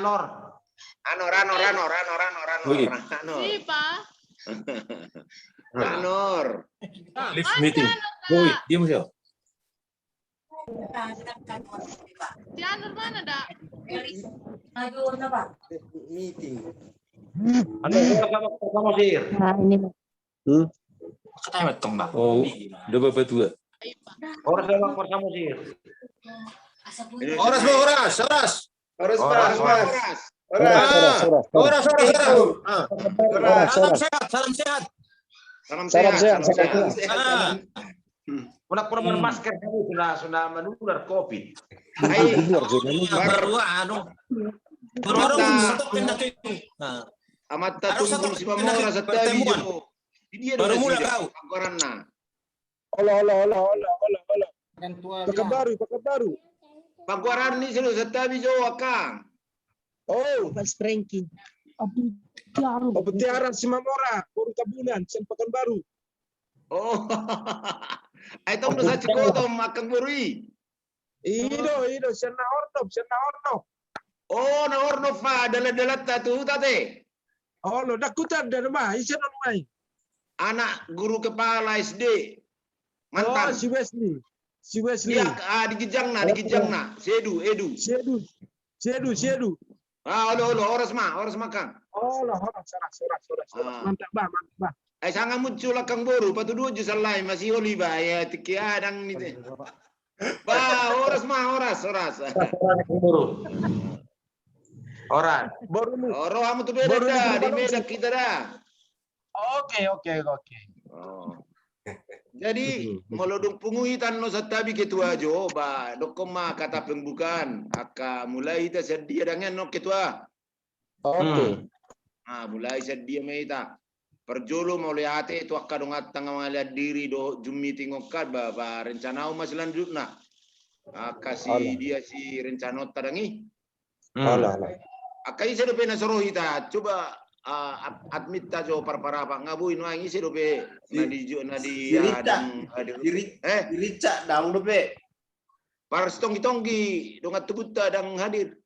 Anor. Anor. Live meeting. Woi, diam siapa? Si Anur mana, Dak? Meeting. Sama sir. Nah, ini Kata betong dah. Oh, udah berapa tua? Orang sama sir. Oras. Harus Oras. Salam Salam sehat. sehat. Pura-pura bermasker sudah menular COVID. Amat tunggu si Mamora sa tabi jo. Baru mulai kau. Corona. Olah. Pakai baru. Pagwaran ni sila sa tabi jo akang. Oh, Mas Frankie. petiaran si Mamora, baru tabunan, sempakan baru. Oh. Ay tong sa chikoto makang burui. Ido, siya na orno. Oh, na orno fa dala-dala tu tate. Oh, lo dakutan dari rumah, isa na rumah. Anak guru kepala SD. Oh, Mantan. si Wesley. Dia di Gijangna. Sedu. Siedu. Olo, oras makan. Oh, lo, salah. Mantap bah. Ay sanga muncul kang boru patudu ju salai masih oli ba ya tiki adang ni. Ba, oras. Orang. Baru ni. Oro amu tu beda dah, di beda kita dah. Oke. Oh. Jadi melodong punguitan no satabi ketua jo ba dokoma kata pembukaan aka mulai ta sedia dengan no ketua. Oke. Mulai sedia meita. Perjolo mau lihat itu akadong atang ngaliat diri do jumi tingokat ba rencana umas selanjutnya. Kasih dia si rencana tadangi. Alah. Akai se dope na sorohita coba admit ta jo para ngabuin wangi se dope nadi adang Dirica dang dope. par stonggi dongat tebut adang hadir.